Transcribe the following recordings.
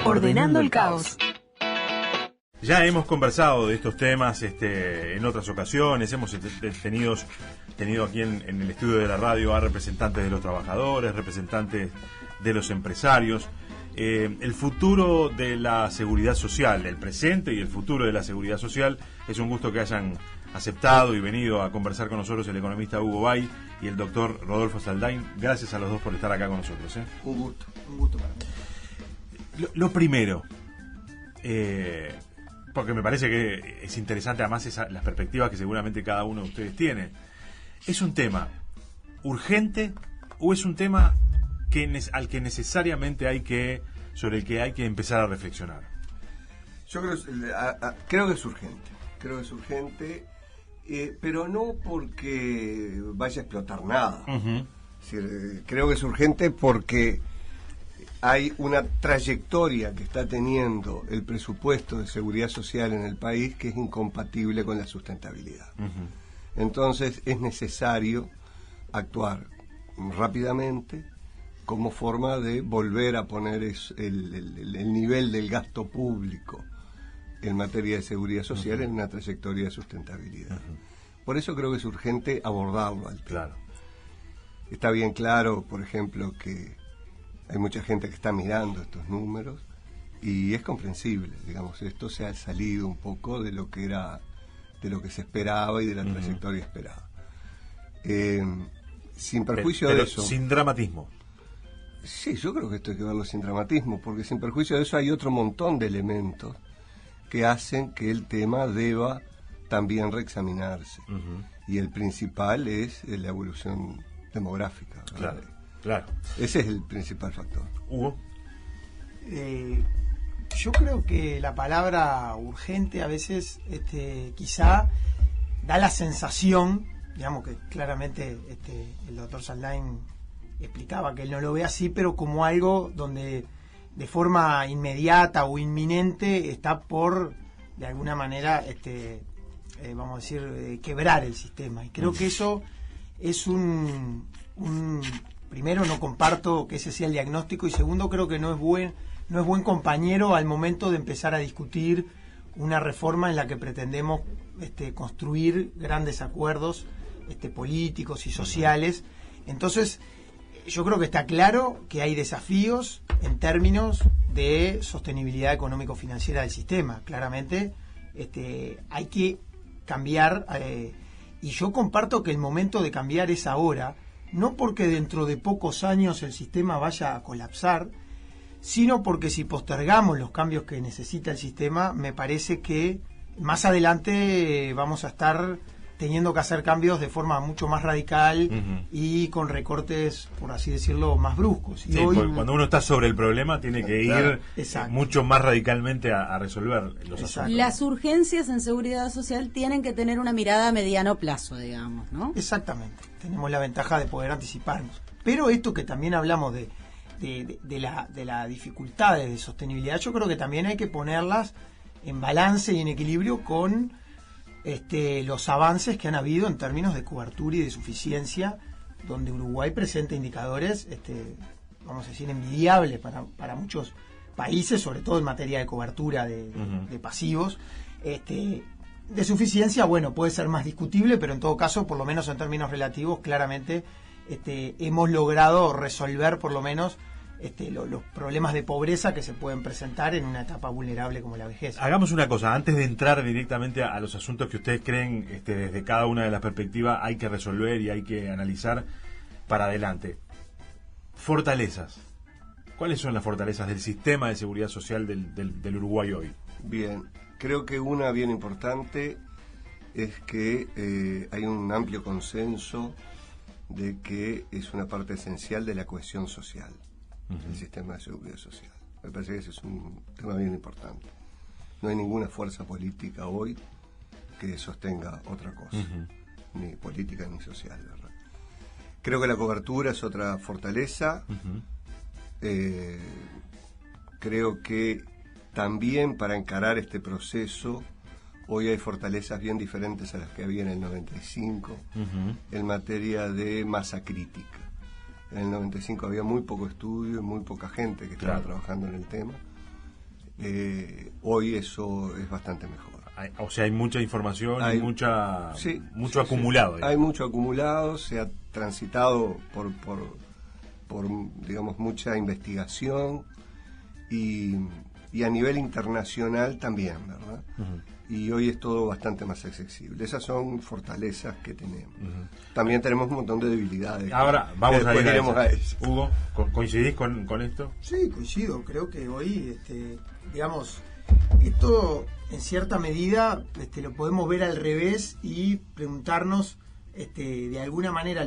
Ordenando el caos. Ya hemos conversado de estos temas en otras ocasiones, hemos tenido aquí en el estudio de la radio a representantes de los trabajadores, representantes de los empresarios. El futuro de la seguridad social, el presente y el futuro de la seguridad social, es un gusto que hayan aceptado y venido a conversar con nosotros el economista Hugo Bay y el doctor Rodolfo Saldain. Gracias a los dos por estar acá con nosotros. Un gusto para mí. Lo primero, porque me parece que es interesante además las perspectivas que seguramente cada uno de ustedes tiene. ¿Es un tema urgente o es un tema al que necesariamente sobre el que hay que empezar a reflexionar? Yo creo que es urgente, pero no porque vaya a explotar nada. Uh-huh. Es decir, creo que es urgente porque hay una trayectoria que está teniendo el presupuesto de seguridad social en el país que es incompatible con la sustentabilidad. Uh-huh. Entonces es necesario actuar rápidamente como forma de volver a poner el nivel del gasto público en materia de seguridad social, uh-huh, en una trayectoria de sustentabilidad. Uh-huh. Por eso creo que es urgente abordarlo al tema. Claro. Está bien claro, por ejemplo, que hay mucha gente que está mirando estos números y es comprensible, digamos, esto se ha salido un poco de lo que se esperaba y de la trayectoria esperada. Sin perjuicio de eso, sin dramatismo. Sí, yo creo que esto hay que verlo sin dramatismo, porque sin perjuicio de eso hay otro montón de elementos que hacen que el tema deba también reexaminarse. Uh-huh. Y el principal es la evolución demográfica. Claro, claro. Ese es el principal factor. Hugo. Yo creo que la palabra urgente a veces quizá da la sensación, digamos que claramente el doctor Saldain explicaba que él no lo ve así, pero como algo donde de forma inmediata o inminente está por, de alguna manera, vamos a decir, quebrar el sistema. Y creo que eso es primero, no comparto que ese sea el diagnóstico, y segundo, creo que no es buen compañero al momento de empezar a discutir una reforma en la que pretendemos construir grandes acuerdos políticos y sociales. Entonces, yo creo que está claro que hay desafíos en términos de sostenibilidad económico-financiera del sistema. Claramente hay que cambiar, y yo comparto que el momento de cambiar es ahora, no porque dentro de pocos años el sistema vaya a colapsar, sino porque si postergamos los cambios que necesita el sistema, me parece que más adelante vamos a estar teniendo que hacer cambios de forma mucho más radical, uh-huh, y con recortes, por así decirlo, más bruscos. Y sí, hoy, cuando uno está sobre el problema tiene que ir mucho más radicalmente a resolver los asuntos. Las urgencias en seguridad social tienen que tener una mirada a mediano plazo, digamos, ¿no? Exactamente. Tenemos la ventaja de poder anticiparnos. Pero esto que también hablamos de las dificultades de sostenibilidad, yo creo que también hay que ponerlas en balance y en equilibrio con los avances que han habido en términos de cobertura y de suficiencia, donde Uruguay presenta indicadores, vamos a decir, envidiables para muchos países, sobre todo en materia de cobertura de pasivos. De suficiencia, bueno, puede ser más discutible, pero en todo caso, por lo menos en términos relativos, claramente hemos logrado resolver por lo menos los problemas de pobreza que se pueden presentar en una etapa vulnerable como la vejez. Hagamos una cosa, antes de entrar directamente a los asuntos que ustedes creen desde cada una de las perspectivas hay que resolver y hay que analizar para adelante. Fortalezas. ¿Cuáles son las fortalezas del sistema de seguridad social del Uruguay hoy? Bien, creo que una bien importante es que hay un amplio consenso de que es una parte esencial de la cohesión social, el sistema de seguridad social. Me parece que ese es un tema bien importante. No hay ninguna fuerza política hoy que sostenga otra cosa, ni política ni social, ¿verdad? Creo que la cobertura es otra fortaleza. Creo que también para encarar este proceso hoy hay fortalezas bien diferentes a las que había en el 95 en materia de masa crítica. En el 95 había muy poco estudio y muy poca gente que estaba trabajando en el tema. Hoy eso es bastante mejor. O sea, hay mucha información y mucho acumulado. Sí. Hay mucho acumulado, se ha transitado por digamos, mucha investigación y a nivel internacional también, ¿verdad? Y hoy es todo bastante más accesible. Esas son fortalezas que tenemos. También tenemos un montón de debilidades. Ahora vamos a ir a eso. Hugo, ¿coincidís con esto? Sí, coincido. Creo que hoy, digamos, esto en cierta medida lo podemos ver al revés y preguntarnos, de alguna manera,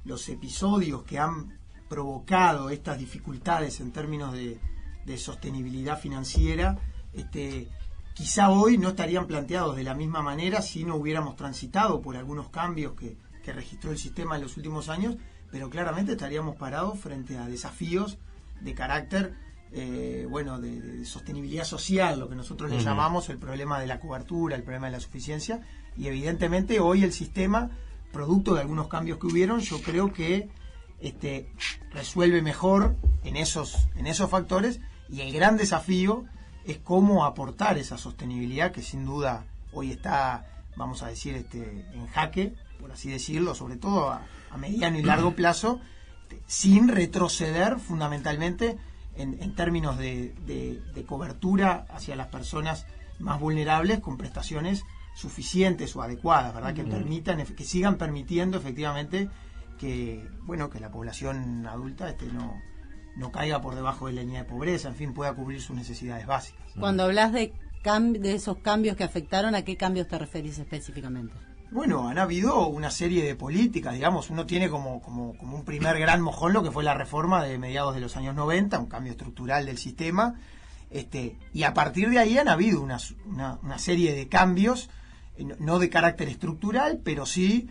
los episodios que han provocado estas dificultades en términos de sostenibilidad financiera, quizá hoy no estarían planteados de la misma manera si no hubiéramos transitado por algunos cambios que registró el sistema en los últimos años, pero claramente estaríamos parados frente a desafíos de carácter, de sostenibilidad social, lo que nosotros le llamamos el problema de la cobertura, el problema de la suficiencia, y evidentemente hoy el sistema, producto de algunos cambios que hubieron, yo creo que resuelve mejor en esos factores, y el gran desafío es cómo aportar esa sostenibilidad que sin duda hoy está, vamos a decir, en jaque, por así decirlo, sobre todo a mediano y largo plazo, sin retroceder fundamentalmente en términos de cobertura hacia las personas más vulnerables con prestaciones suficientes o adecuadas, ¿verdad? Que permitan, que sigan permitiendo efectivamente que la población adulta no caiga por debajo de la línea de pobreza, en fin, pueda cubrir sus necesidades básicas. Cuando hablas de esos cambios que afectaron, ¿a qué cambios te referís específicamente? Bueno, han habido una serie de políticas, digamos, uno tiene como un primer gran mojón lo que fue la reforma de mediados de los años 90, un cambio estructural del sistema, y a partir de ahí han habido una serie de cambios, no de carácter estructural, pero sí,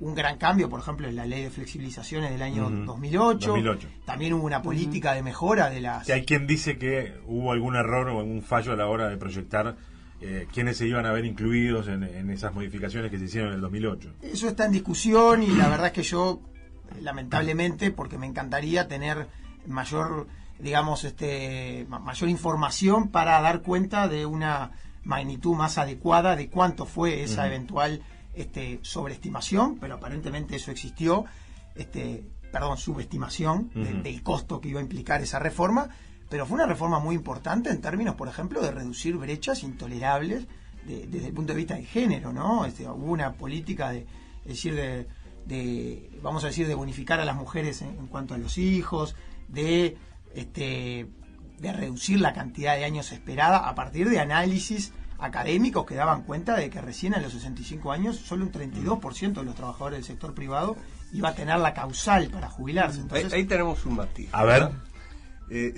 un gran cambio, por ejemplo, en la ley de flexibilizaciones del año 2008. También hubo una política de mejora de las... Que hay quien dice que hubo algún error o algún fallo a la hora de proyectar quiénes se iban a ver incluidos en esas modificaciones que se hicieron en el 2008. Eso está en discusión y la verdad es que yo, lamentablemente, porque me encantaría tener mayor, digamos, mayor información para dar cuenta de una magnitud más adecuada de cuánto fue esa eventual sobreestimación, pero aparentemente eso existió, subestimación del costo que iba a implicar esa reforma, pero fue una reforma muy importante en términos, por ejemplo, de reducir brechas intolerables desde el punto de vista de género, ¿no? Hubo una política de bonificar a las mujeres en cuanto a los hijos, de reducir la cantidad de años esperada a partir de análisis académicos que daban cuenta de que recién a los 65 años solo un 32% de los trabajadores del sector privado iba a tener la causal para jubilarse. Entonces, ahí tenemos un matiz. A ver.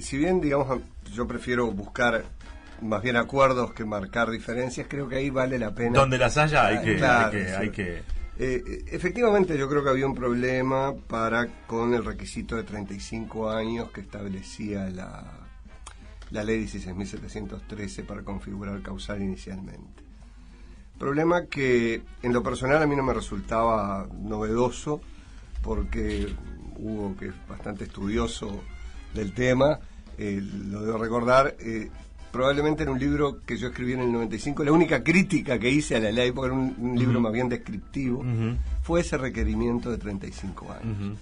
Si bien, digamos, yo prefiero buscar más bien acuerdos que marcar diferencias, creo que ahí vale la pena. Donde las haya hay que... Efectivamente, yo creo que había un problema con el requisito de 35 años que establecía la ley 16.713 para configurar causal inicialmente. Problema que en lo personal a mí no me resultaba novedoso, porque Hugo, que es bastante estudioso del tema, lo debo recordar, probablemente en un libro que yo escribí en el 95, la única crítica que hice a la ley, porque era un libro más bien descriptivo, fue ese requerimiento de 35 años,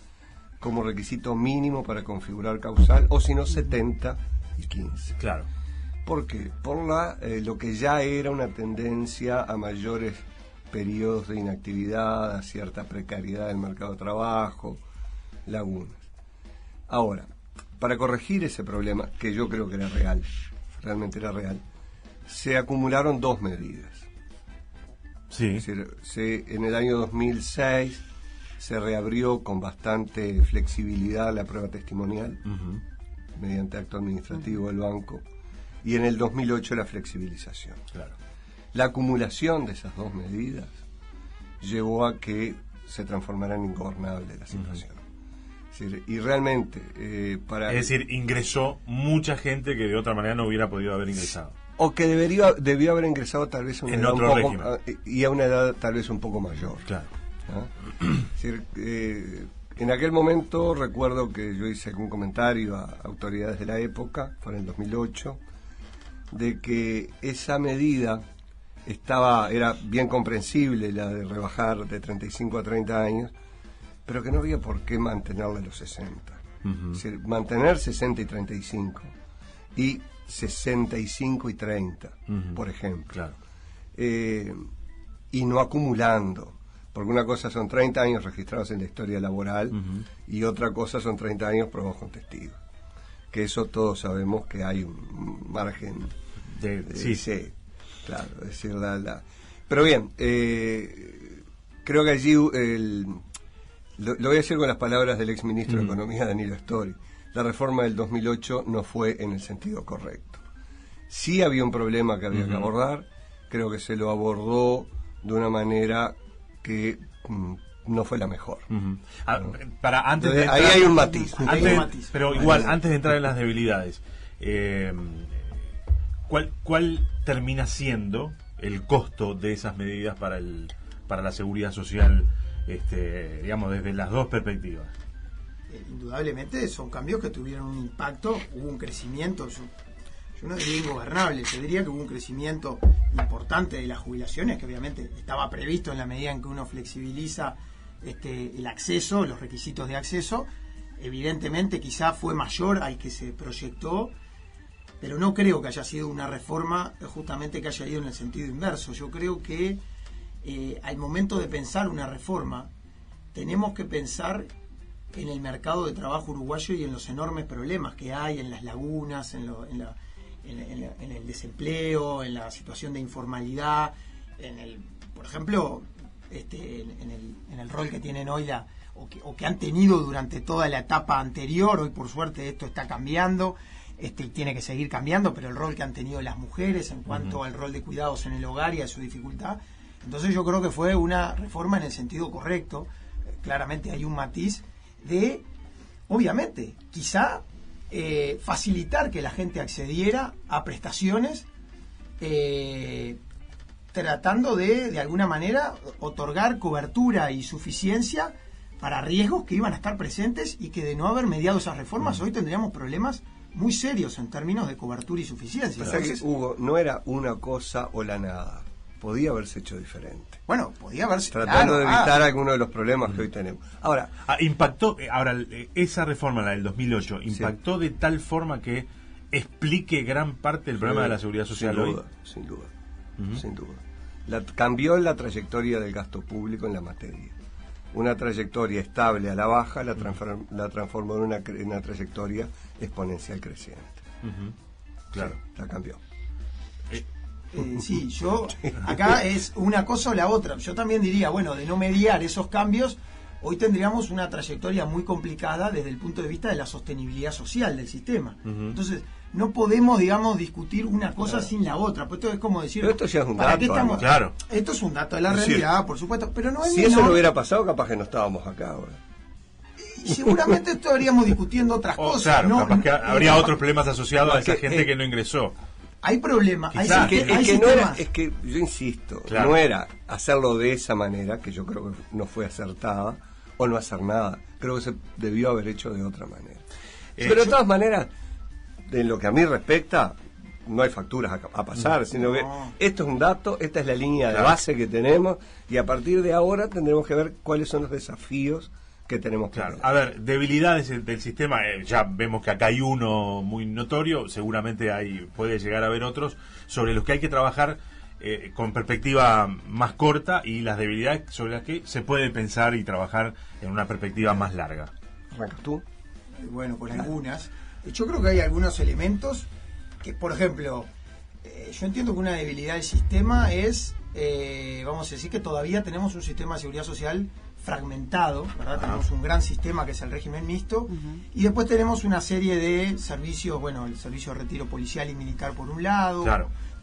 como requisito mínimo para configurar causal, o si no 70 y 15. Claro. ¿Por qué? Por lo que ya era una tendencia a mayores periodos de inactividad, a cierta precariedad del mercado de trabajo, lagunas. Ahora, para corregir ese problema, que yo creo que era real, realmente era real, se acumularon dos medidas. Sí. Es decir, en el año 2006 se reabrió con bastante flexibilidad la prueba testimonial, mediante acto administrativo del banco, y en el 2008 la flexibilización. Claro. La acumulación de esas dos medidas llevó a que se transformara en ingobernable la situación. Es decir, y realmente es decir, ingresó mucha gente que de otra manera no hubiera podido haber ingresado. O que debió haber ingresado tal vez a una edad otro régimen. Y a una edad tal vez un poco mayor. Claro. Es decir, En aquel momento recuerdo que yo hice algún comentario a autoridades de la época, fue en el 2008, de que esa medida era bien comprensible, la de rebajar de 35 a 30 años, pero que no había por qué mantenerla en los 60. Es decir, mantener 60 y 35 y 65 y 30, por ejemplo. Claro. Y no acumulando, porque una cosa son 30 años registrados en la historia laboral y otra cosa son 30 años probados con testigos. Que eso todos sabemos que hay un margen sí, claro, es decir, pero bien, creo que allí lo voy a decir con las palabras del exministro de Economía, Danilo Stori. La reforma del 2008 no fue en el sentido correcto. Sí había un problema que había que abordar, creo que se lo abordó de una manera que no fue la mejor. Entonces, ahí hay un matiz. Pero igual, antes de entrar en las debilidades, ¿cuál termina siendo el costo de esas medidas para la seguridad social, digamos, desde las dos perspectivas? Indudablemente son cambios que tuvieron un impacto, hubo un crecimiento, yo no diría ingobernable, yo diría que hubo un crecimiento importante de las jubilaciones, que obviamente estaba previsto en la medida en que uno flexibiliza el acceso, los requisitos de acceso. Evidentemente quizá fue mayor al que se proyectó, pero no creo que haya sido una reforma justamente que haya ido en el sentido inverso. Yo creo que al momento de pensar una reforma tenemos que pensar en el mercado de trabajo uruguayo y en los enormes problemas que hay, en las lagunas, en el desempleo, en la situación de informalidad, por ejemplo, en el rol que tienen hoy o que han tenido durante toda la etapa anterior. Hoy por suerte esto está cambiando, y tiene que seguir cambiando, pero el rol que han tenido las mujeres en cuanto al rol de cuidados en el hogar y a su dificultad. Entonces yo creo que fue una reforma en el sentido correcto. Claramente hay un matiz de, obviamente, quizá facilitar que la gente accediera a prestaciones, tratando de alguna manera otorgar cobertura y suficiencia para riesgos que iban a estar presentes, y que de no haber mediado esas reformas hoy tendríamos problemas muy serios en términos de cobertura y suficiencia. Entonces, Hugo, no era una cosa o la nada, podía haberse hecho diferente. Bueno, podía haberse... Tratando de evitar algunos de los problemas que hoy tenemos. Ahora, esa reforma, la del 2008, impactó de tal forma que explique gran parte del problema de la seguridad social hoy. Sin duda. Cambió la trayectoria del gasto público en la materia. Una trayectoria estable a la baja la transformó en una trayectoria exponencial creciente. Claro. Sí, la cambió. Sí, acá es una cosa o la otra. Yo también diría, bueno, de no mediar esos cambios, hoy tendríamos una trayectoria muy complicada desde el punto de vista de la sostenibilidad social del sistema. Entonces, no podemos, digamos, discutir una cosa sin la otra. Pues esto es como decir... Pero esto ya es un dato. Claro. Esto es un dato de la realidad, por supuesto, pero no es... Si eso no hubiera pasado, capaz que no estábamos acá ahora. Y seguramente estaríamos discutiendo otras cosas. Claro, ¿no? capaz que habría otros problemas asociados a esa gente que no ingresó. Hay problemas, hay sistemas. Es que yo insisto, claro, no era hacerlo de esa manera, que yo creo que no fue acertada, o no hacer nada. Creo que se debió haber hecho de otra manera. Pero de todas maneras, en lo que a mí respecta, no hay facturas a pasar, sino que esto es un dato, esta es la línea de base que tenemos, y a partir de ahora tendremos que ver cuáles son los desafíos que tenemos que ver. A ver, debilidades del sistema, ya vemos que acá hay uno muy notorio, seguramente puede llegar a haber otros sobre los que hay que trabajar con perspectiva más corta, y las debilidades sobre las que se puede pensar y trabajar en una perspectiva más larga. ¿Arrancas tú? Bueno, con algunas. Yo creo que hay algunos elementos que, por ejemplo, yo entiendo que una debilidad del sistema es, vamos a decir, que todavía tenemos un sistema de seguridad social fragmentado, ¿verdad? Tenemos un gran sistema que es el régimen mixto, y después tenemos una serie de servicios, bueno, el servicio de retiro policial y militar por un lado,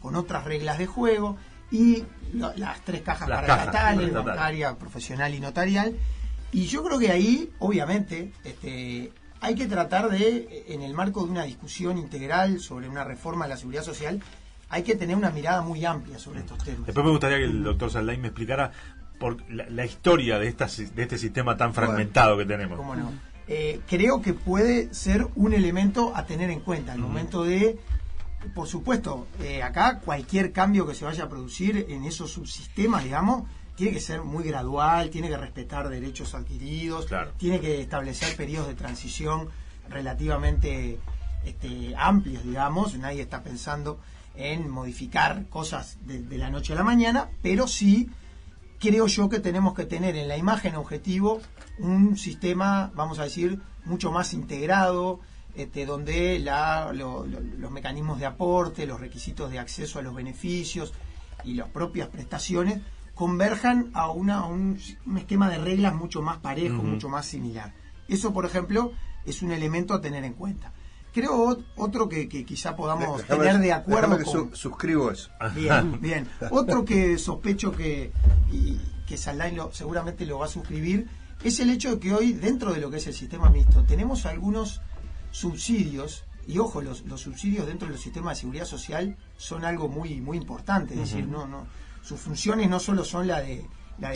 con otras reglas de juego, y las tres cajas paraestatales, bancaria, profesional y notarial. Y yo creo que ahí, obviamente, hay que tratar de, en el marco de una discusión integral sobre una reforma de la seguridad social, hay que tener una mirada muy amplia sobre estos temas. Después me gustaría que el doctor Saldain me explicara por la historia de este sistema tan fragmentado que tenemos. ¿Cómo no? Creo que puede ser un elemento a tener en cuenta al momento de, por supuesto, acá cualquier cambio que se vaya a producir en esos subsistemas, digamos, tiene que ser muy gradual, tiene que respetar derechos adquiridos, claro, tiene que establecer periodos de transición relativamente amplios, digamos. Nadie está pensando en modificar cosas de la noche a la mañana, pero sí creo yo que tenemos que tener en la imagen objetivo un sistema, vamos a decir, mucho más integrado, donde los mecanismos de aporte, los requisitos de acceso a los beneficios y las propias prestaciones converjan a un esquema de reglas mucho más parejo, mucho más similar. Eso, por ejemplo, es un elemento a tener en cuenta. Creo otro que quizá podamos tener de acuerdo con... suscribo eso. Bien. Otro que sospecho que Saldain seguramente lo va a suscribir es el hecho de que hoy, dentro de lo que es el sistema mixto, tenemos algunos subsidios, y ojo, los subsidios dentro del sistema de seguridad social son algo muy, muy importante. Es decir, sus funciones no solo son la de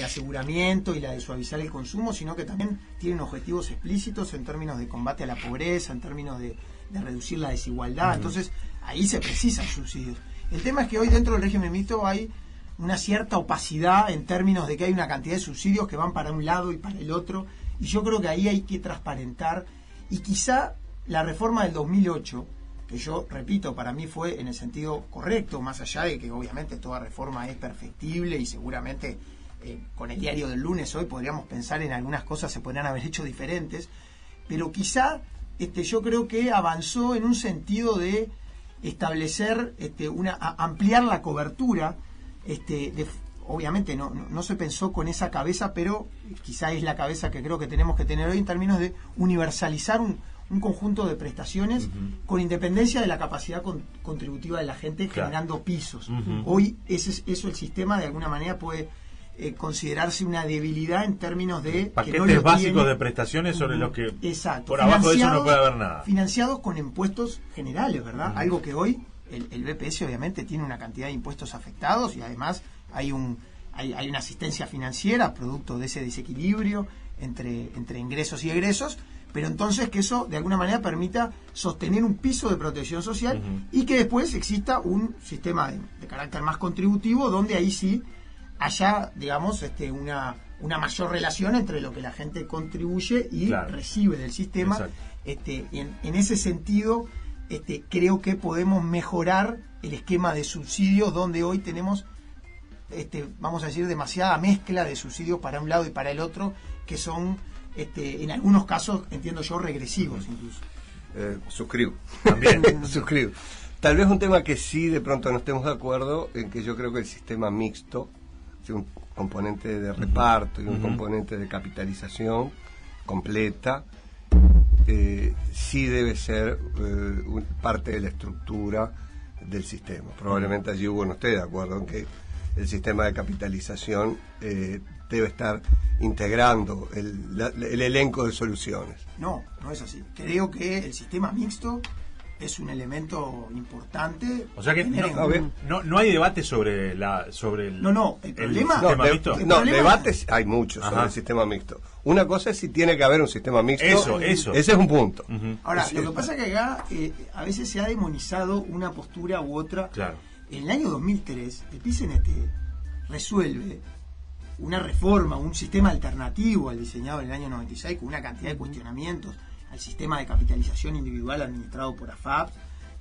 aseguramiento y la de suavizar el consumo, sino que también tienen objetivos explícitos en términos de combate a la pobreza, en términos de reducir la desigualdad. Entonces ahí se precisan subsidios. El tema es que hoy dentro del régimen mixto hay una cierta opacidad en términos de que hay una cantidad de subsidios que van para un lado y para el otro, y yo creo que ahí hay que transparentar, y quizá la reforma del 2008, que yo repito, para mí fue en el sentido correcto, más allá de que obviamente toda reforma es perfectible y seguramente con el diario del lunes hoy podríamos pensar en algunas cosas se podrían haber hecho diferentes, pero quizá yo creo que avanzó en un sentido de establecer ampliar la cobertura. Obviamente no se pensó con esa cabeza, pero quizá es la cabeza que creo que tenemos que tener hoy en términos de universalizar un conjunto de prestaciones con independencia de la capacidad contributiva de la gente, generando pisos. Hoy eso el sistema de alguna manera puede considerarse una debilidad en términos de paquetes básicos de prestaciones sobre los que exacto, por abajo de eso no puede haber nada, financiados con impuestos generales, ¿verdad? Algo que hoy el BPS obviamente tiene una cantidad de impuestos afectados, y además hay una asistencia financiera producto de ese desequilibrio entre ingresos y egresos, pero entonces que eso de alguna manera permita sostener un piso de protección social y que después exista un sistema de carácter más contributivo, donde ahí sí haya, digamos, una mayor relación entre lo que la gente contribuye y recibe del sistema. En ese sentido, creo que podemos mejorar el esquema de subsidios, donde hoy tenemos, vamos a decir, demasiada mezcla de subsidios para un lado y para el otro, que son, en algunos casos, entiendo yo, regresivos incluso. Suscribo. También suscribo. Tal vez un tema que sí de pronto no estemos de acuerdo, en que yo creo que el sistema mixto, un componente de reparto y un componente de capitalización completa, sí debe ser parte de la estructura del sistema. Probablemente allí no esté de acuerdo en que el sistema de capitalización debe estar integrando el elenco de soluciones. No es así. Creo que el sistema mixto es un elemento importante. O sea que no hay debate sobre el problema, sistema mixto. Debates hay muchos sobre el sistema mixto. Una cosa es si tiene que haber un sistema mixto. Eso. Ese es un punto. Ahora, lo que pasa es que acá a veces se ha demonizado una postura u otra. Claro. En el año 2003, el PCNT resuelve una reforma, un sistema alternativo al diseñado en el año 96, con una cantidad de cuestionamientos al sistema de capitalización individual administrado por AFAP.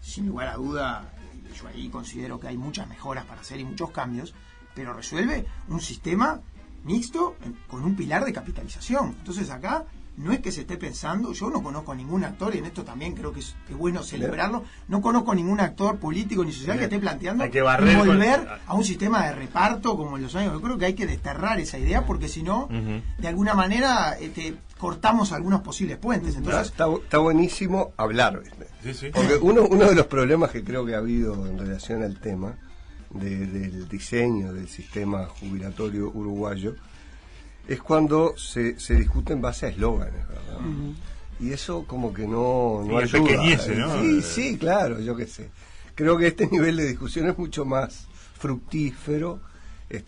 Sin lugar a duda, yo ahí considero que hay muchas mejoras para hacer y muchos cambios, pero resuelve un sistema mixto con un pilar de capitalización. Entonces acá no es que se esté pensando, yo no conozco a ningún actor, y en esto también creo que es bueno celebrarlo, no conozco ningún actor político ni social que esté planteando volver a un sistema de reparto como en los años. Yo creo que hay que desterrar esa idea, porque si no, de alguna manera cortamos algunos posibles puentes. Entonces está buenísimo hablar, ¿viste? Sí. Porque uno de los problemas que creo que ha habido en relación al tema del diseño del sistema jubilatorio uruguayo es cuando se discute en base a eslóganes, ¿verdad? Y eso como que no ayuda. ¿no? Sí, claro, yo qué sé. Creo que este nivel de discusión es mucho más fructífero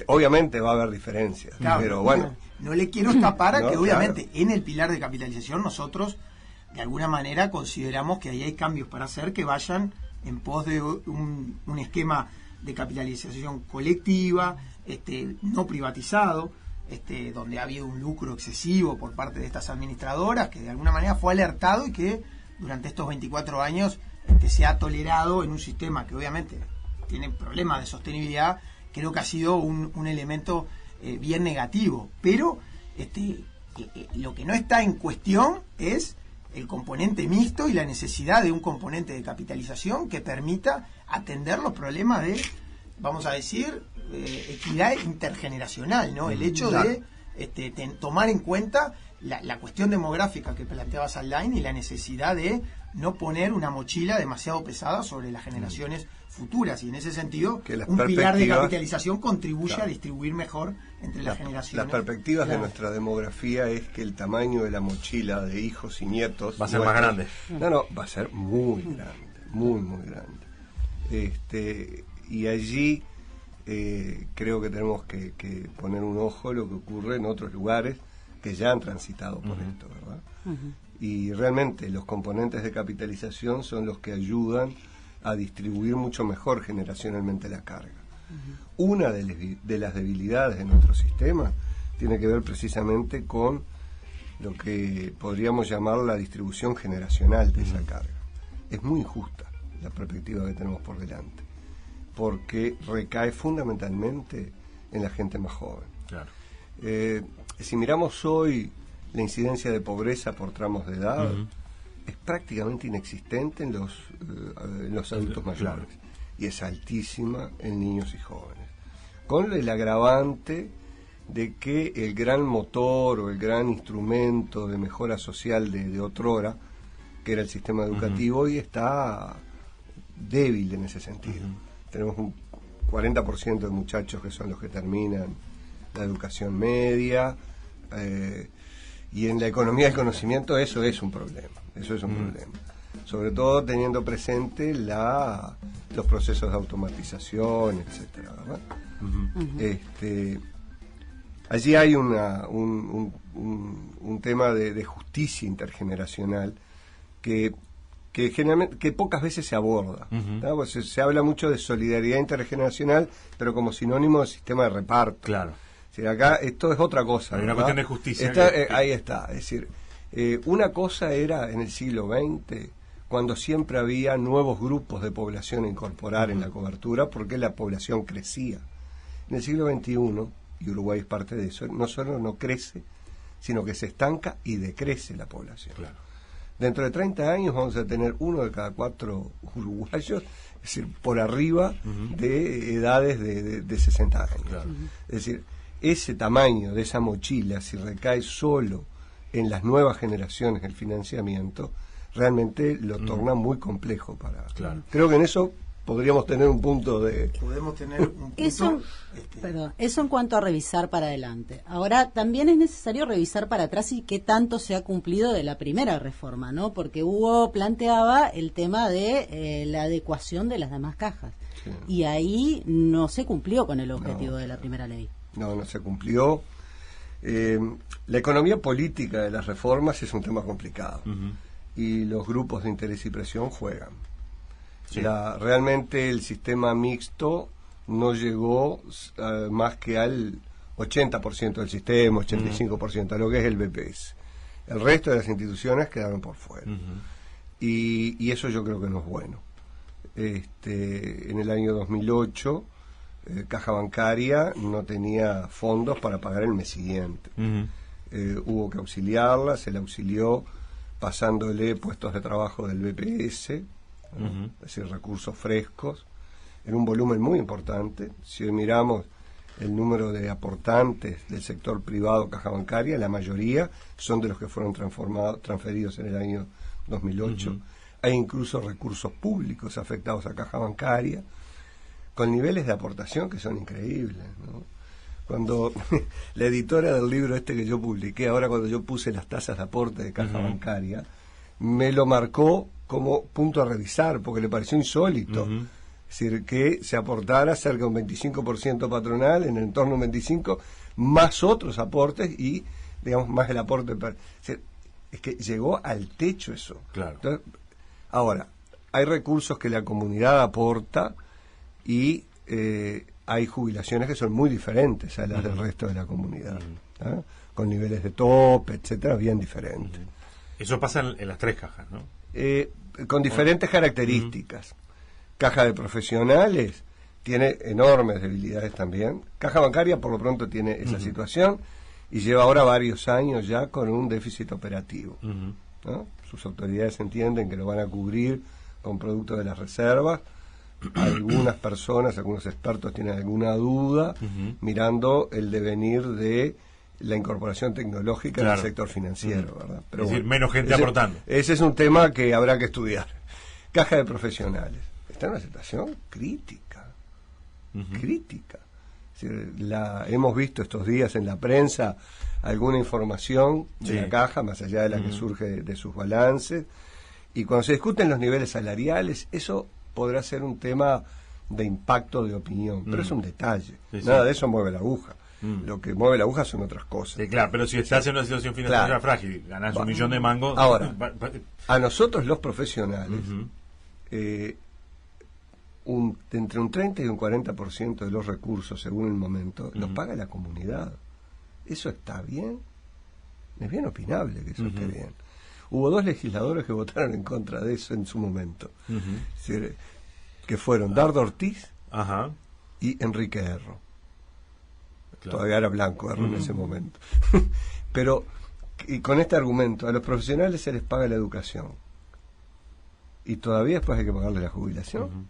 Obviamente va a haber diferencias, Claro, pero bueno. No le quiero escapar a No, que obviamente claro. en el pilar de capitalización nosotros de alguna manera consideramos que ahí hay cambios para hacer que vayan en pos de un esquema de capitalización colectiva, no privatizado, donde ha habido un lucro excesivo por parte de estas administradoras, que de alguna manera fue alertado y que durante estos 24 años se ha tolerado en un sistema que obviamente tiene problemas de sostenibilidad. Creo que ha sido un elemento bien negativo, pero lo que no está en cuestión es el componente mixto y la necesidad de un componente de capitalización que permita atender los problemas de, vamos a decir, equidad intergeneracional, ¿no? El hecho de tomar en cuenta la cuestión demográfica que planteaba Saldain y la necesidad de no poner una mochila demasiado pesada sobre las generaciones futuras, y en ese sentido un pilar de capitalización contribuye a distribuir mejor entre las generaciones. Las perspectivas de nuestra demografía es que el tamaño de la mochila de hijos y nietos va a ser más grande. No, va a ser muy grande, muy grande. Y allí creo que tenemos que poner un ojo a lo que ocurre en otros lugares que ya han transitado por esto, ¿verdad? Y realmente los componentes de capitalización son los que ayudan a distribuir mucho mejor generacionalmente la carga. Una de las debilidades de nuestro sistema tiene que ver precisamente con lo que podríamos llamar la distribución generacional de esa carga. Es muy injusta la perspectiva que tenemos por delante, porque recae fundamentalmente en la gente más joven. Claro. Si miramos hoy la incidencia de pobreza por tramos de edad, es prácticamente inexistente en los adultos mayores, claro, y es altísima en niños y jóvenes, con el agravante de que el gran motor o el gran instrumento de mejora social de otrora, que era el sistema educativo, hoy está débil en ese sentido. Tenemos un 40% de muchachos que son los que terminan la educación media, y en la economía del conocimiento eso es un problema, sobre todo teniendo presente los procesos de automatización, etcétera, ¿verdad? Allí hay un tema de justicia intergeneracional que generalmente, que pocas veces se aborda, ¿no? Pues se habla mucho de solidaridad intergeneracional, pero como sinónimo de sistema de reparto. Claro. Acá esto es otra cosa. Hay una cuestión de justicia. Ahí está. Es decir, una cosa era en el siglo XX, cuando siempre había nuevos grupos de población a incorporar en la cobertura, porque la población crecía. En el siglo XXI, y Uruguay es parte de eso, no solo no crece, sino que se estanca y decrece la población. Claro. Dentro de 30 años vamos a tener 1 de cada 4 uruguayos, es decir, por arriba de edades de 60 años. Claro. Es decir, ese tamaño de esa mochila, si recae solo en las nuevas generaciones el financiamiento, realmente lo torna muy complejo para... Claro. Creo que en eso podríamos tener un punto de... Podemos tener un punto... Eso en cuanto a revisar para adelante. Ahora, también es necesario revisar para atrás y qué tanto se ha cumplido de la primera reforma, ¿no? Porque Hugo planteaba el tema de la adecuación de las demás cajas. Sí. Y ahí no se cumplió con el objetivo de la primera ley. No se cumplió. La economía política de las reformas es un tema complicado. Y los grupos de interés y presión juegan. Sí. Realmente el sistema mixto no llegó más que al 80% del sistema, 85%, a lo que es el BPS. El resto de las instituciones quedaron por fuera. Y eso yo creo que no es bueno. En el año 2008, Caja Bancaria no tenía fondos para pagar el mes siguiente. Hubo que auxiliarla, se la auxilió pasándole puestos de trabajo del BPS, es decir, recursos frescos, en un volumen muy importante. Si hoy miramos el número de aportantes del sector privado Caja Bancaria, la mayoría son de los que fueron transferidos en el año 2008. Hay incluso recursos públicos afectados a Caja Bancaria, con niveles de aportación que son increíbles, ¿no? Cuando la editora del libro que yo publiqué, ahora cuando yo puse las tasas de aporte de Caja Bancaria, me lo marcó como punto a revisar, porque le pareció insólito. Es decir, que se aportara cerca de un 25% patronal, en el entorno de un 25%, más otros aportes y, digamos, más el aporte. Es decir, es que llegó al techo eso. Claro. Entonces, ahora, hay recursos que la comunidad aporta y hay jubilaciones que son muy diferentes a las del resto de la comunidad, ¿ah? Con niveles de tope, etcétera, bien diferentes. Eso pasa en las 3 cajas, ¿no? Con diferentes características. Caja de profesionales tiene enormes debilidades también. Caja bancaria por lo pronto tiene esa situación y lleva ahora varios años ya con un déficit operativo, ¿no? Sus autoridades entienden que lo van a cubrir con producto de las reservas. Algunas personas, algunos expertos tienen alguna duda mirando el devenir de la incorporación tecnológica en el sector financiero, ¿verdad? Pero es decir, menos gente aportando. Ese es un tema que habrá que estudiar. Caja de profesionales. Está en una situación crítica. Crítica. Es decir, hemos visto estos días en la prensa alguna información de la caja, más allá de la que surge de sus balances. Y cuando se discuten los niveles salariales, eso podrá ser un tema de impacto de opinión, pero es un detalle. Nada de eso mueve la aguja. Lo que mueve la aguja son otras cosas. Sí, claro, pero si estás en una situación financiera frágil, ganas un millón de mangos. Ahora, a nosotros los profesionales, entre un 30 y un 40% de los recursos, según el momento, los paga la comunidad. ¿Eso está bien? Es bien opinable que eso esté bien. Hubo 2 legisladores que votaron en contra de eso en su momento, es decir, que fueron Dardo Ortiz y Enrique Erro. Claro. Todavía era Blanco Erro en ese momento. Pero, y con este argumento, a los profesionales se les paga la educación y todavía después hay que pagarle la jubilación.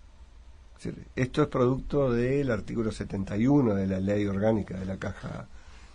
Es decir, esto es producto del artículo 71 de la ley orgánica de la Caja.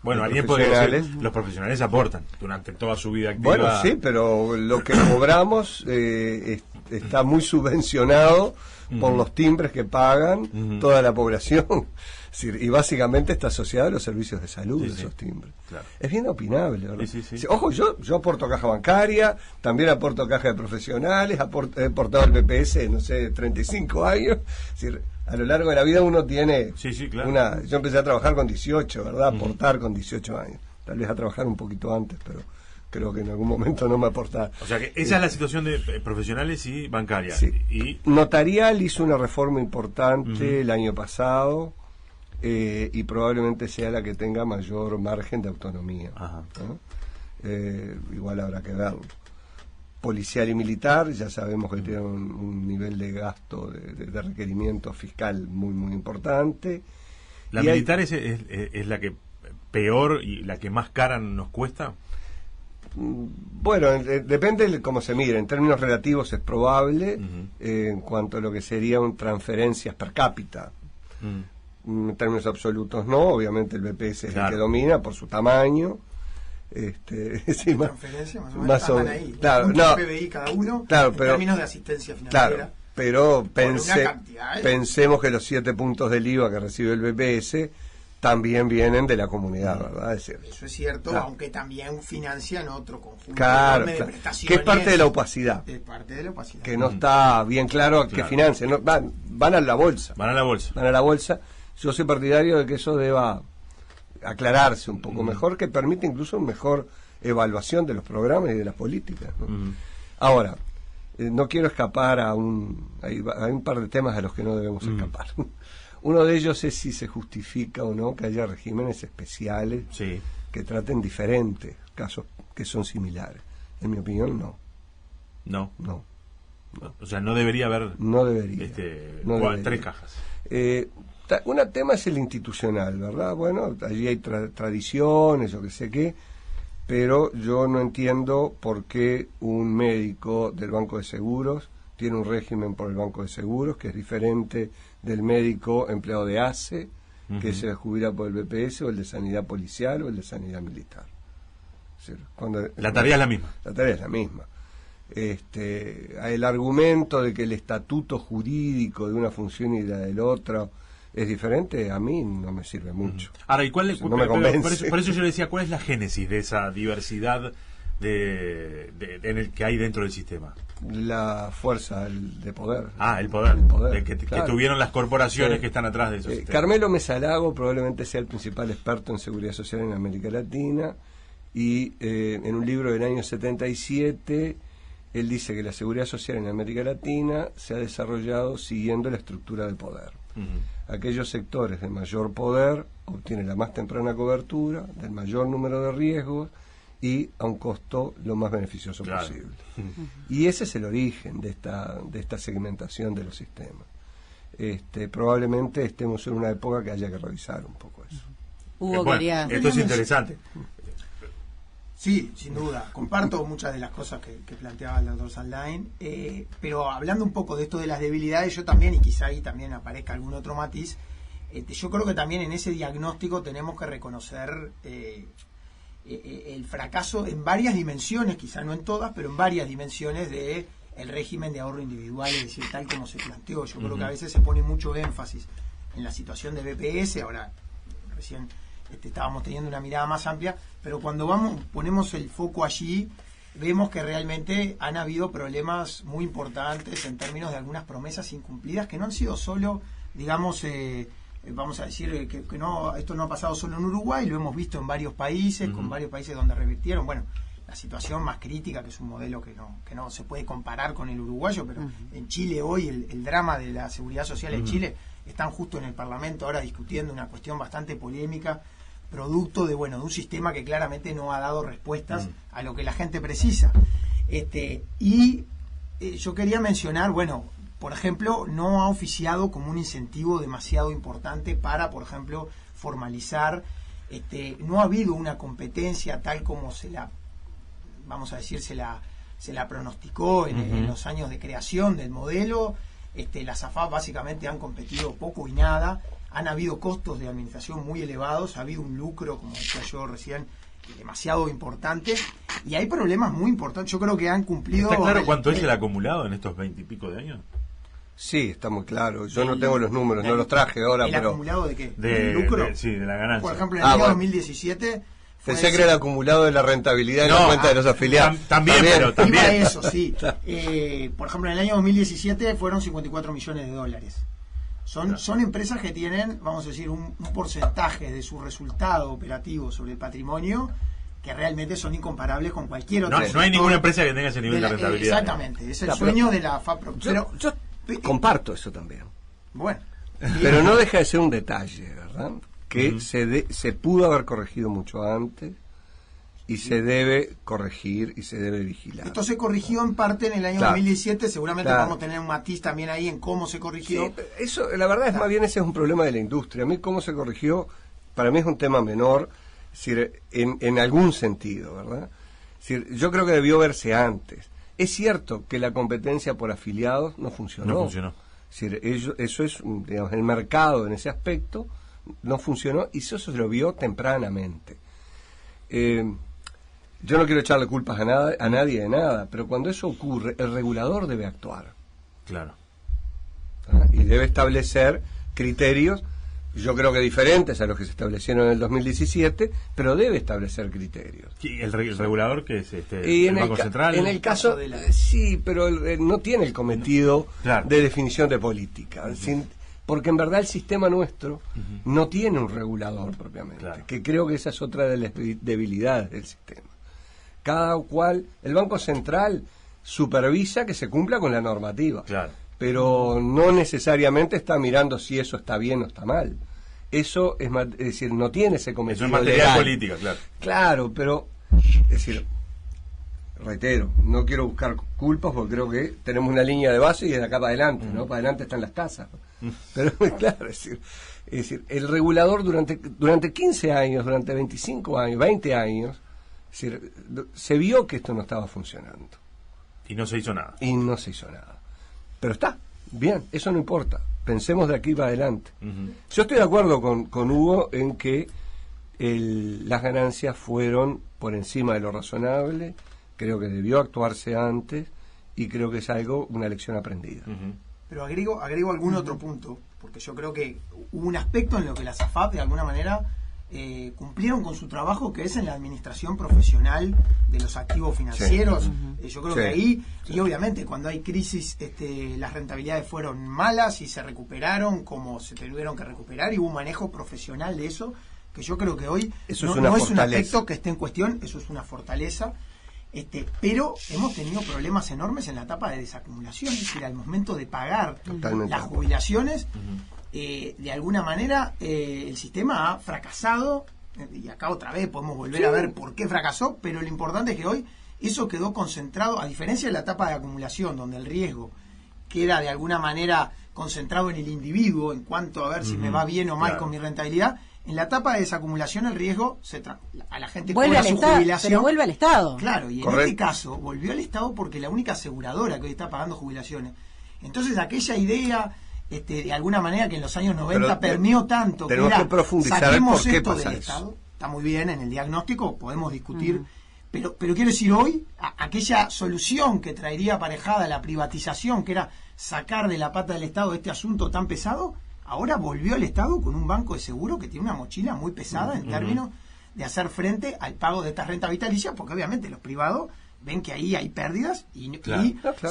Bueno, alguien podría decir, los profesionales aportan durante toda su vida activa. Bueno, sí, pero lo que cobramos está muy subvencionado por los timbres que pagan toda la población. Es decir, y básicamente está asociado a los servicios de salud esos timbres. Claro. Es bien opinable, ¿verdad? Ojo, yo aporto caja bancaria, también aporto caja de profesionales, he aportado al BPS, no sé, 35 años. Es decir, a lo largo de la vida uno tiene claro. Yo empecé a trabajar con 18, ¿verdad? Aportar con 18 años. Tal vez a trabajar un poquito antes, pero creo que en algún momento no me aportaba. O sea que esa es la situación de profesionales y bancarias. Sí. Y Notarial hizo una reforma importante el año pasado y probablemente sea la que tenga mayor margen de autonomía, ¿no? Igual habrá que verlo. Policial y militar, ya sabemos que tienen un nivel de gasto de requerimiento fiscal muy, muy importante. ¿La militar es la que peor y la que más cara nos cuesta? Bueno, depende de cómo se mire. En términos relativos es probable, en cuanto a lo que serían transferencias per cápita. En términos absolutos no, obviamente el BPS es el que domina por su tamaño. Sí, transferencia más o menos ahí, claro, no, PBI cada uno, claro, en pero, términos de asistencia financiera. Claro, pero pensemos que los 7 puntos del IVA que recibe el BPS también vienen de la comunidad, ¿verdad? Es decir, eso es cierto, claro. Aunque también financian otro conjunto de prestaciones. Que es parte de la opacidad. Es parte de la opacidad. Que no está bien claro que financian. No, van a la bolsa. Van a la bolsa. Van a la bolsa. Yo soy partidario de que eso deba aclararse un poco mejor, que permite incluso una mejor evaluación de los programas y de las políticas, ¿no? Ahora, no quiero escapar hay un par de temas a los que no debemos escapar. Uno de ellos es si se justifica o no que haya regímenes especiales que traten diferentes casos que son similares. En mi opinión, no. No. O sea, no debería haber... No debería. No debería. 3 cajas. Un tema es el institucional, ¿verdad? Bueno, allí hay tradiciones o qué sé qué, pero yo no entiendo por qué un médico del Banco de Seguros tiene un régimen por el Banco de Seguros que es diferente del médico empleado de ACE, que se jubila por el BPS, o el de Sanidad Policial, o el de Sanidad Militar. Es decir, la tarea es la misma. La tarea es la misma. El argumento de que el estatuto jurídico de una función y la del otro es diferente, a mí no me sirve mucho. Ahora, ¿y cuál es? No me convence. Por eso yo le decía, ¿cuál es la génesis de esa diversidad en el que hay dentro del sistema? La fuerza de poder. El poder. Claro. Que tuvieron las corporaciones que están atrás de eso. Carmelo Mesalago probablemente sea el principal experto en seguridad social en América Latina, y en un libro del año 77 él dice que la seguridad social en América Latina se ha desarrollado siguiendo la estructura de poder. Aquellos sectores de mayor poder obtienen la más temprana cobertura, del mayor número de riesgos y a un costo lo más beneficioso posible. Y ese es el origen de esta segmentación de los sistemas. Probablemente estemos en una época que haya que revisar un poco eso. Hugo, esto es interesante. Sí, sin duda. Comparto muchas de las cosas que planteaba el doctor Saldain, pero hablando un poco de esto de las debilidades, yo también, y quizá ahí también aparezca algún otro matiz, yo creo que también en ese diagnóstico tenemos que reconocer el fracaso en varias dimensiones, quizá no en todas, pero en varias dimensiones de el régimen de ahorro individual, es decir, tal como se planteó. Yo creo que a veces se pone mucho énfasis en la situación de BPS, ahora recién estábamos teniendo una mirada más amplia, pero cuando ponemos el foco allí, vemos que realmente han habido problemas muy importantes en términos de algunas promesas incumplidas que no han sido solo, digamos, vamos a decir que no, esto no ha pasado solo en Uruguay, lo hemos visto en varios países, con varios países donde revirtieron, bueno, la situación más crítica, que es un modelo que no se puede comparar con el uruguayo, pero en Chile hoy el drama de la seguridad social en Chile, están justo en el Parlamento ahora discutiendo una cuestión bastante polémica, producto de un sistema que claramente no ha dado respuestas a lo que la gente precisa. Yo quería mencionar, por ejemplo, no ha oficiado como un incentivo demasiado importante para, por ejemplo, formalizar, no ha habido una competencia tal como se la pronosticó en los años de creación del modelo. Las AFAP básicamente han competido poco y nada, han habido costos de administración muy elevados, ha habido un lucro, como decía yo recién, demasiado importante, y hay problemas muy importantes. Yo creo que han cumplido... ¿Está claro cuánto es el acumulado en estos 20 y pico de años? Sí, está muy claro. Yo no tengo los números, no los traje ahora, ¿El acumulado de qué? ¿Del lucro? Sí, de la ganancia. Por ejemplo, en el año 2017... Pensé que era el acumulado de la rentabilidad en la cuenta de los afiliados. También. Iba a eso, sí. Por ejemplo, en el año 2017 fueron 54 millones de dólares. Son empresas que tienen, vamos a decir, un porcentaje de su resultado operativo sobre el patrimonio que realmente son incomparables con cualquier otro. No hay ninguna empresa que tenga ese nivel de rentabilidad. Exactamente, es el sueño de la FAP. Yo comparto eso también. Bueno. Pero no deja de ser un detalle, ¿verdad? Que se pudo haber corregido mucho antes y se debe corregir y se debe vigilar. Esto se corrigió en parte en el año 2017, seguramente vamos a tener un matiz también ahí en cómo se corrigió. Sí, eso, la verdad es más bien ese es un problema de la industria. A mí cómo se corrigió, para mí es un tema menor, es decir, en algún sentido, ¿verdad? Es decir, yo creo que debió verse antes. Es cierto que la competencia por afiliados no funcionó. No funcionó. Es decir, eso es, digamos, el mercado en ese aspecto no funcionó y eso se lo vio tempranamente. Yo no quiero echarle culpas a nadie de nada, pero cuando eso ocurre, el regulador debe actuar. Claro. Y debe establecer criterios, yo creo que diferentes a los que se establecieron en el 2017, pero debe establecer criterios. ¿El regulador que es y el Banco Central? En el caso, sí, pero no tiene el cometido de definición de política. Porque en verdad el sistema nuestro no tiene un regulador propiamente, que creo que esa es otra de las debilidades del sistema. Cada cual, el Banco Central supervisa que se cumpla con la normativa, pero no necesariamente está mirando si eso está bien o está mal. Eso es decir, no tiene ese cometido. Eso es materia política, Claro, pero es decir, reitero, no quiero buscar culpas porque creo que tenemos una línea de base y de acá para adelante, ¿no? Para adelante están las tasas. Pero claro, es decir, el regulador durante 15 años, durante 25 años, 20 años, es decir, se vio que esto no estaba funcionando. Y no se hizo nada. Pero está, bien, eso no importa. Pensemos de aquí para adelante. Yo estoy de acuerdo con Hugo en que las ganancias fueron por encima de lo razonable. Creo que debió actuarse antes y creo que es una lección aprendida. Pero agrego algún otro punto, porque yo creo que hubo un aspecto en lo que las AFAP de alguna manera cumplieron con su trabajo, que es en la administración profesional de los activos financieros. Yo creo que ahí, y obviamente cuando hay crisis, las rentabilidades fueron malas y se recuperaron como se tuvieron que recuperar, y hubo un manejo profesional de eso, que yo creo que hoy no es un aspecto que esté en cuestión, eso es una fortaleza. Pero hemos tenido problemas enormes en la etapa de desacumulación, es decir, al momento de pagar las jubilaciones, de alguna manera el sistema ha fracasado, y acá otra vez podemos volver a ver por qué fracasó, pero lo importante es que hoy eso quedó concentrado, a diferencia de la etapa de acumulación, donde el riesgo queda de alguna manera concentrado en el individuo en cuanto a ver si me va bien o mal con mi rentabilidad. En la etapa de desacumulación el riesgo a la gente vuelve su jubilación, pero vuelve al Estado. Claro, y en este caso volvió al Estado porque la única aseguradora que hoy está pagando jubilaciones. Entonces aquella idea, de alguna manera, que en los años 90 permeó tanto, que era, saquemos esto del Estado, está muy bien, en el diagnóstico podemos discutir, pero quiero decir, hoy aquella solución que traería aparejada la privatización, que era sacar de la pata del Estado este asunto tan pesado, ahora volvió al Estado con un banco de seguro que tiene una mochila muy pesada en términos de hacer frente al pago de estas rentas vitalicias, porque obviamente los privados ven que ahí hay pérdidas y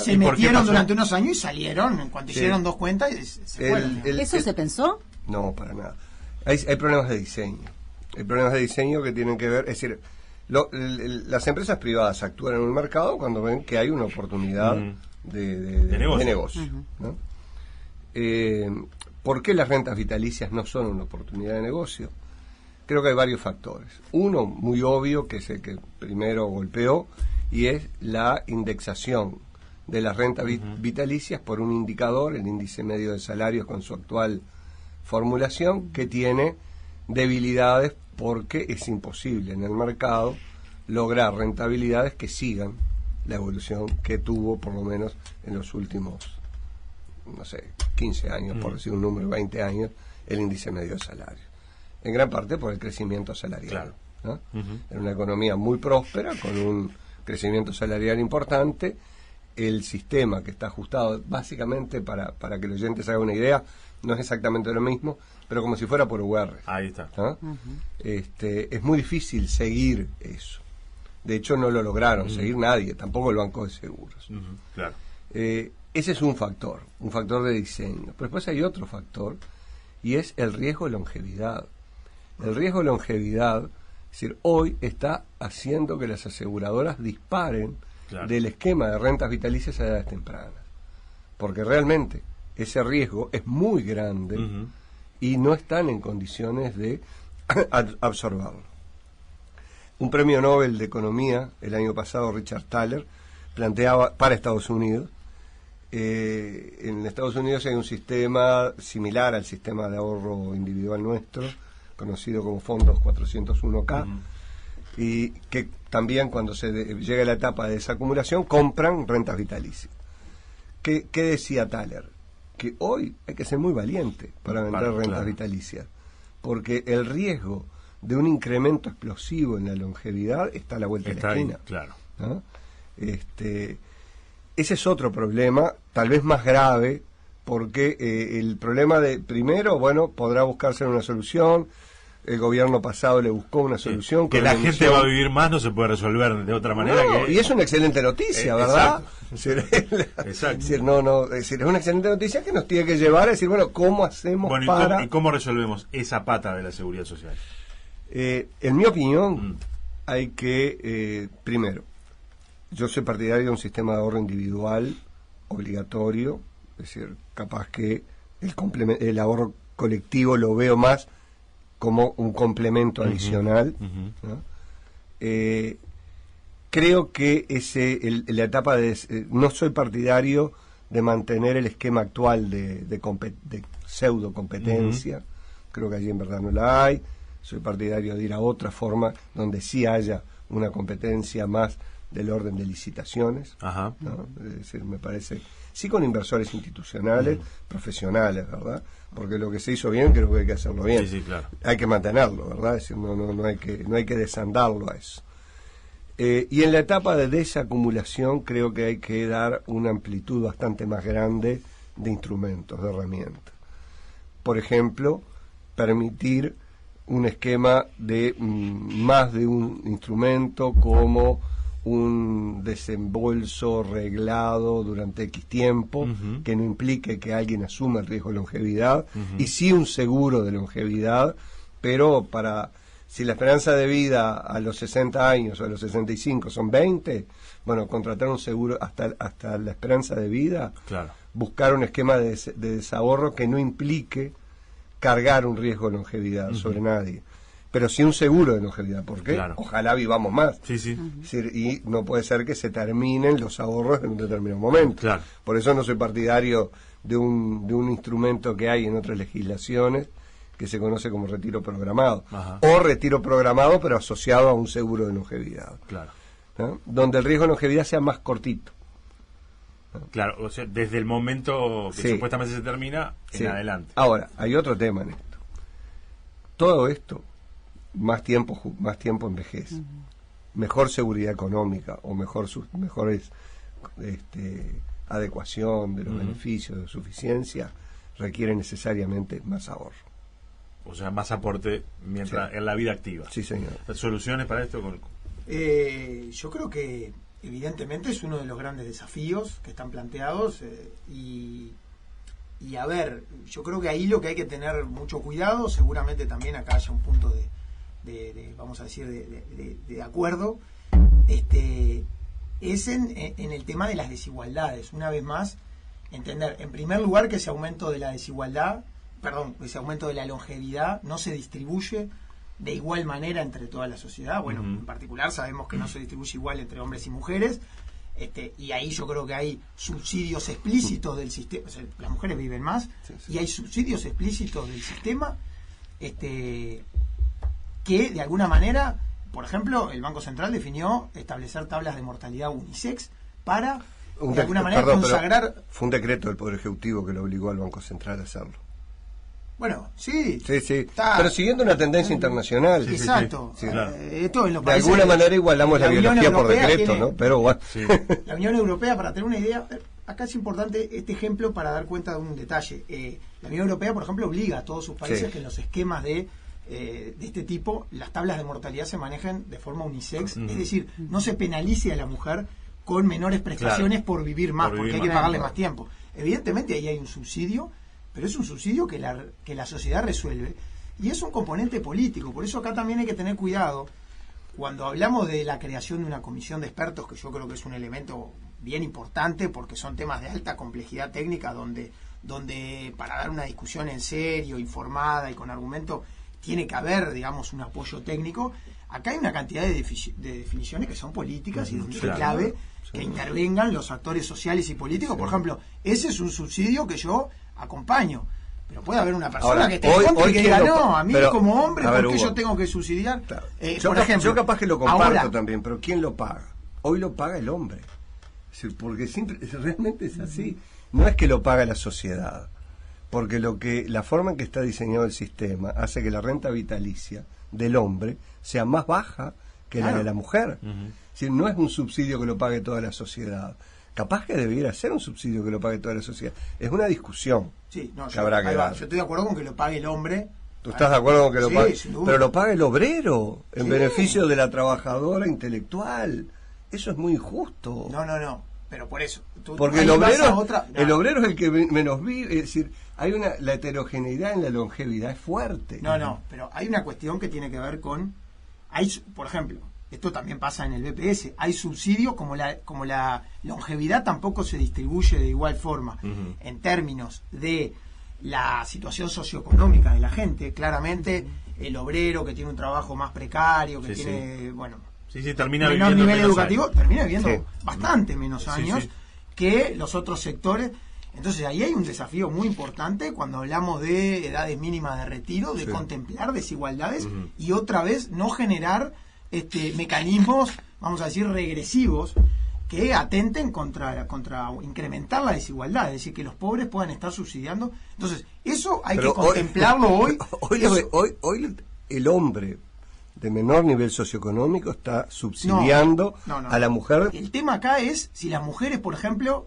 se metieron durante unos años y salieron en cuanto hicieron dos cuentas y se fueron. ¿Eso se pensó? No, para nada. Hay problemas de diseño. Hay problemas de diseño que tienen que ver, es decir, las empresas privadas actúan en un mercado cuando ven que hay una oportunidad de negocio. ¿No? ¿Por qué las rentas vitalicias no son una oportunidad de negocio? Creo que hay varios factores. Uno, muy obvio, que es el que primero golpeó, y es la indexación de las rentas vitalicias por un indicador, el índice medio de salarios con su actual formulación, que tiene debilidades porque es imposible en el mercado lograr rentabilidades que sigan la evolución que tuvo por lo menos en los últimos, no sé, 15 años, por decir un número, 20 años, el índice medio de salario. En gran parte por el crecimiento salarial. ¿No? En una economía muy próspera, con un crecimiento salarial importante, el sistema que está ajustado, básicamente, para que el oyente se haga una idea, no es exactamente lo mismo, pero como si fuera por UR. Ahí está. ¿No? Es muy difícil seguir eso. De hecho, no lo lograron seguir nadie, tampoco el Banco de Seguros. Claro. Ese es un factor de diseño. Pero después hay otro factor, y es el riesgo de longevidad. El riesgo de longevidad, es decir, hoy está haciendo que las aseguradoras disparen del esquema de rentas vitalicias a edades tempranas. Porque realmente ese riesgo es muy grande y no están en condiciones de absorberlo. Un premio Nobel de Economía, el año pasado, Richard Thaler, planteaba para Estados Unidos, en Estados Unidos hay un sistema similar al sistema de ahorro individual nuestro, conocido como Fondos 401k, y que también cuando se llega a la etapa de desacumulación compran rentas vitalicias. ¿Qué decía Thaler? Que hoy hay que ser muy valiente para vender rentas vitalicias, porque el riesgo de un incremento explosivo en la longevidad está a la vuelta de la esquina. ¿No? Ese es otro problema, tal vez más grave, porque el problema de, primero, bueno, podrá buscarse una solución. El gobierno pasado le buscó una solución. Que la gente va a vivir más no se puede resolver de otra manera. Y es una excelente noticia, ¿verdad? Exacto. Es una excelente noticia que nos tiene que llevar a decir, bueno, ¿cómo hacemos ¿y cómo resolvemos esa pata de la seguridad social? En mi opinión, hay que, primero, yo soy partidario de un sistema de ahorro individual obligatorio, es decir, capaz que el ahorro colectivo lo veo más como un complemento adicional. ¿No? Creo que la etapa de... no soy partidario de mantener el esquema actual de pseudo competencia. Creo que allí en verdad no la hay. Soy partidario de ir a otra forma donde sí haya una competencia más del orden de licitaciones. ¿No? Es decir, me parece... Sí, con inversores institucionales, profesionales, ¿verdad? Porque lo que se hizo bien, creo que hay que hacerlo bien. Sí, claro. Hay que mantenerlo, ¿verdad? Es decir, no hay que desandarlo a eso. Y en la etapa de desacumulación creo que hay que dar una amplitud bastante más grande de instrumentos, de herramientas. Por ejemplo, permitir un esquema de más de un instrumento como un desembolso reglado durante X tiempo, que no implique que alguien asuma el riesgo de longevidad, y sí un seguro de longevidad, pero si la esperanza de vida a los 60 años o a los 65 son 20, bueno, contratar un seguro hasta la esperanza de vida, claro, buscar un esquema de desahorro que no implique cargar un riesgo de longevidad sobre nadie, pero sí un seguro de longevidad, porque claro, ojalá vivamos más. Sí, sí. Es decir, y no puede ser que se terminen los ahorros en un determinado momento. Claro. Por eso no soy partidario de un instrumento que hay en otras legislaciones que se conoce como retiro programado. Ajá. O retiro programado pero asociado a un seguro de longevidad. Claro. ¿No? Donde el riesgo de longevidad sea más cortito. Claro, o sea, desde el momento que Sí. supuestamente se termina Sí. en adelante. Ahora, hay otro tema en esto. Todo esto, más tiempo envejece. Mejor seguridad económica o mejores adecuación de los beneficios de suficiencia requiere necesariamente más ahorro. O sea, más aporte mientras en la vida activa. Sí, señor. ¿Soluciones para esto? Yo creo que evidentemente es uno de los grandes desafíos que están planteados y a ver, yo creo que ahí lo que hay que tener mucho cuidado, seguramente también acá haya un punto de vamos a decir, de acuerdo, es en el tema de las desigualdades. Una vez más, entender, en primer lugar, que ese aumento de la desigualdad, ese aumento de la longevidad no se distribuye de igual manera entre toda la sociedad. Bueno, en particular sabemos que no se distribuye igual entre hombres y mujeres, y ahí yo creo que hay subsidios explícitos del sistema. O sea, las mujeres viven más, y hay subsidios explícitos del sistema que de alguna manera, por ejemplo, el Banco Central definió establecer tablas de mortalidad unisex para de alguna manera consagrar. Fue un decreto del Poder Ejecutivo que lo obligó al Banco Central a hacerlo. Bueno, sí. Sí. Pero siguiendo una tendencia internacional. Exacto. Sí, claro. Esto en los de países alguna manera igualamos la Unión biología por Europea decreto, tiene, ¿no? Pero bueno. Sí. La Unión Europea, para tener una idea, acá es importante este ejemplo para dar cuenta de un detalle. La Unión Europea, por ejemplo, obliga a todos sus países que en los esquemas de este tipo, las tablas de mortalidad se manejen de forma unisex, es decir, no se penalice a la mujer con menores prestaciones por vivir más, porque hay que pagarle más tiempo. Evidentemente ahí hay un subsidio, pero es un subsidio que la sociedad resuelve, y es un componente político. Por eso acá también hay que tener cuidado cuando hablamos de la creación de una comisión de expertos, que yo creo que es un elemento bien importante porque son temas de alta complejidad técnica donde para dar una discusión en serio, informada y con argumento, tiene que haber, digamos, un apoyo técnico. Acá hay una cantidad de definiciones que son políticas y donde es clave que intervengan los actores sociales y políticos. Por ejemplo, ese es un subsidio que yo acompaño, pero puede haber una persona que esté en contra y que diga, no, a mí como hombre, ¿por qué yo tengo que subsidiar? Claro. Por ejemplo, yo capaz que lo comparto ahora, también, pero ¿quién lo paga? Hoy lo paga el hombre. Porque realmente es así. No es que lo paga la sociedad, porque la forma en que está diseñado el sistema hace que la renta vitalicia del hombre sea más baja que la de la mujer. Es decir, no es un subsidio que lo pague toda la sociedad. Capaz que debiera ser un subsidio que lo pague toda la sociedad. Es una discusión que habrá que dar. Yo estoy de acuerdo con que lo pague el hombre. ¿Tú estás de acuerdo con que lo pague? Sin duda. Pero lo paga el obrero, en beneficio de la trabajadora intelectual. Eso es muy injusto. No. Pero por eso. Porque el obrero es el que menos vive. Es decir, la heterogeneidad en la longevidad es fuerte. No, pero hay una cuestión que tiene que ver con. Por ejemplo, esto también pasa en el BPS. Hay subsidio, como la longevidad tampoco se distribuye de igual forma en términos de la situación socioeconómica de la gente. Claramente, el obrero que tiene un trabajo más precario, que tiene, termina menor viviendo nivel menos educativo, años. termina viviendo bastante menos años que los otros sectores. Entonces ahí hay un desafío muy importante cuando hablamos de edades mínimas de retiro, de contemplar desigualdades y otra vez no generar mecanismos, vamos a decir, regresivos que atenten contra incrementar la desigualdad, es decir, que los pobres puedan estar subsidiando. Entonces, eso hay que contemplarlo hoy. Hoy el hombre de menor nivel socioeconómico está subsidiando a la mujer. El tema acá es si las mujeres, por ejemplo,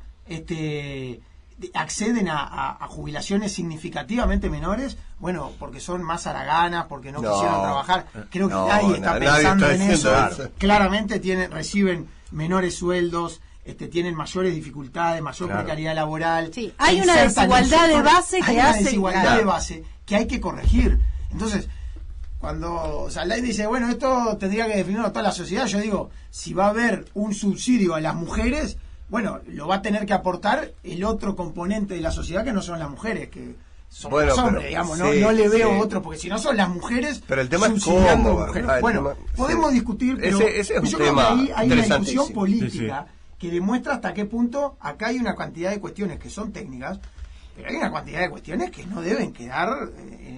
acceden a jubilaciones significativamente menores, bueno, porque son más haraganas, porque no quisieron trabajar. Creo que nadie está pensando en eso. Claramente reciben menores sueldos, tienen mayores dificultades, mayor precariedad laboral. Sí, hay una desigualdad de base que hace... Una desigualdad de base que hay que corregir. Entonces, cuando Saldain dice, bueno, esto tendría que definirlo toda la sociedad, yo digo, si va a haber un subsidio a las mujeres, bueno, lo va a tener que aportar el otro componente de la sociedad que no son las mujeres, que son los hombres, digamos, no le veo otro, porque si no son las mujeres, pero el tema subsidiando es cómo, mujeres. Bueno, podemos discutir, pero ese es un yo tema creo que ahí hay una discusión política que demuestra hasta qué punto acá hay una cantidad de cuestiones que son técnicas, pero hay una cantidad de cuestiones que no deben quedar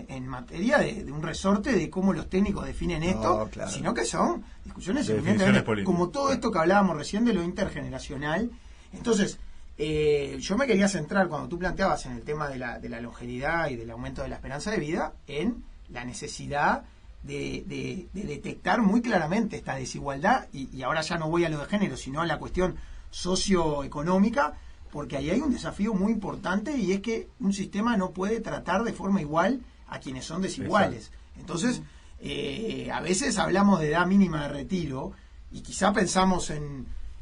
en materia de un resorte de cómo los técnicos definen esto, sino que son discusiones eminentemente, como todo esto que hablábamos recién de lo intergeneracional. Entonces, yo me quería centrar, cuando tú planteabas en el tema de la longevidad y del aumento de la esperanza de vida, en la necesidad de detectar muy claramente esta desigualdad, y ahora ya no voy a lo de género, sino a la cuestión socioeconómica, porque ahí hay un desafío muy importante, y es que un sistema no puede tratar de forma igual a quienes son desiguales. Entonces, a veces hablamos de edad mínima de retiro, y quizá pensamos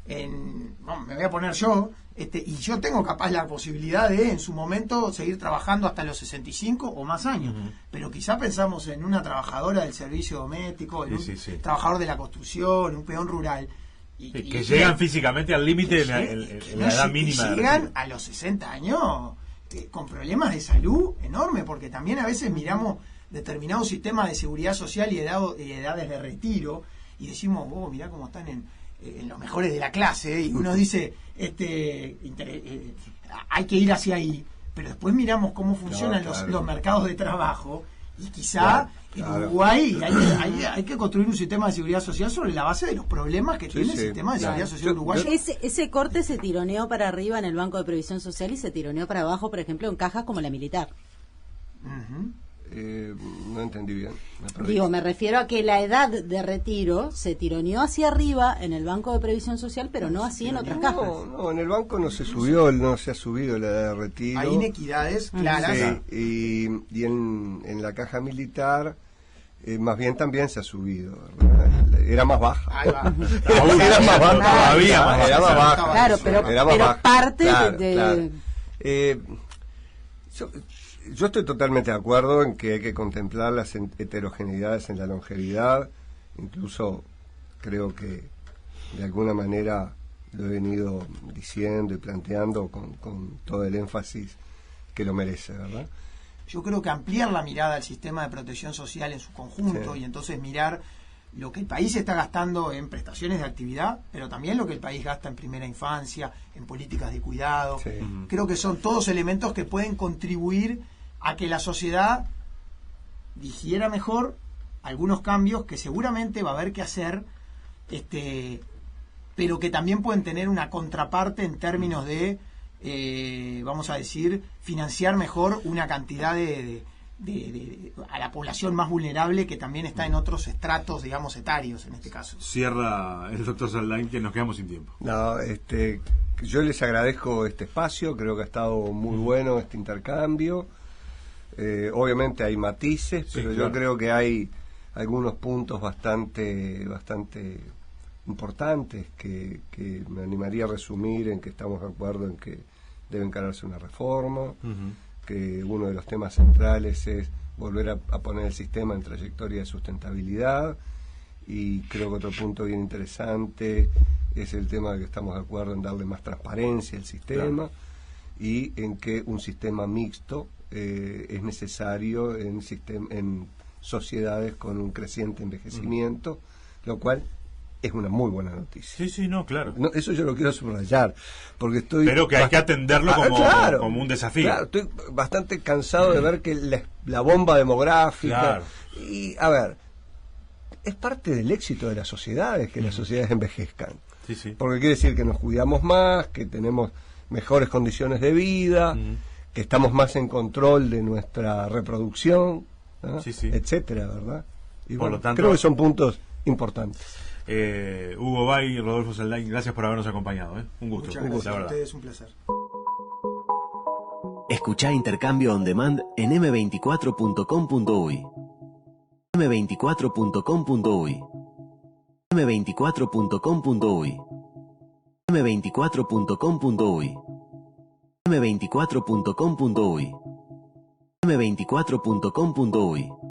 me voy a poner yo, y yo tengo capaz la posibilidad de en su momento seguir trabajando hasta los 65 o más años, pero quizá pensamos en una trabajadora del servicio doméstico, en un trabajador de la construcción, un peón rural, que llegan físicamente al límite de la edad mínima. Llegan a los 60 años con problemas de salud enormes, porque también a veces miramos determinados sistemas de seguridad social y edades de retiro, y decimos, mirá cómo están en los mejores de la clase, y uno dice, hay que ir hacia ahí, pero después miramos cómo funcionan los mercados de trabajo, y quizá en Uruguay hay que construir un sistema de seguridad social sobre la base de los problemas que tiene el sistema de seguridad social uruguayo. Ese corte se tironeó para arriba en el Banco de Previsión Social y se tironeó para abajo, por ejemplo, en cajas como la militar. No entendí bien. Me refiero a que la edad de retiro se tironeó hacia arriba en el Banco de Previsión Social, pero no así en otras cajas. No, en el banco no se ha subido la edad de retiro. Hay inequidades claras. Sí, y en la caja militar más bien también se ha subido, ¿verdad? Era más baja. Ahí va. Era más baja. Todavía más era más baja. Claro, pero parte de... Yo estoy totalmente de acuerdo en que hay que contemplar las heterogeneidades en la longevidad. Incluso creo que de alguna manera lo he venido diciendo y planteando con todo el énfasis que lo merece, ¿verdad? Yo creo que ampliar la mirada al sistema de protección social en su conjunto, y entonces mirar lo que el país está gastando en prestaciones de actividad, pero también lo que el país gasta en primera infancia, en políticas de cuidado. Creo que son todos elementos que pueden contribuir a que la sociedad digiera mejor algunos cambios que seguramente va a haber que hacer, pero que también pueden tener una contraparte en términos de, vamos a decir, financiar mejor una cantidad a la población más vulnerable que también está en otros estratos, digamos, etarios en este caso. Cierra el doctor Saldain, que nos quedamos sin tiempo. No, yo les agradezco este espacio, creo que ha estado muy bueno este intercambio. Obviamente hay matices, pero yo creo que hay algunos puntos bastante importantes que me animaría a resumir en que estamos de acuerdo en que debe encararse una reforma, que uno de los temas centrales es volver a poner el sistema en trayectoria de sustentabilidad, y creo que otro punto bien interesante es el tema de que estamos de acuerdo en darle más transparencia al sistema, y en que un sistema mixto es necesario en sociedades con un creciente envejecimiento, lo cual es una muy buena noticia. Sí, no, claro. No, eso yo lo quiero subrayar, porque pero que hay que atenderlo como un desafío. Claro, estoy bastante cansado de ver que la bomba demográfica... Y, a ver, es parte del éxito de las sociedades que las sociedades envejezcan. Porque quiere decir que nos cuidamos más, que tenemos mejores condiciones de vida, que estamos más en control de nuestra reproducción, ¿no? Etcétera, ¿verdad? Y por lo tanto, creo que son puntos importantes. Hugo Bay y Rodolfo Saldain, gracias por habernos acompañado. Un gusto. Muchas gracias a ustedes, un placer. Escuchá Intercambio On Demand en m24.com.uy. m24.com.uy. m24.com.uy. m24.com.uy. m24.com.uy. m24.com.uy.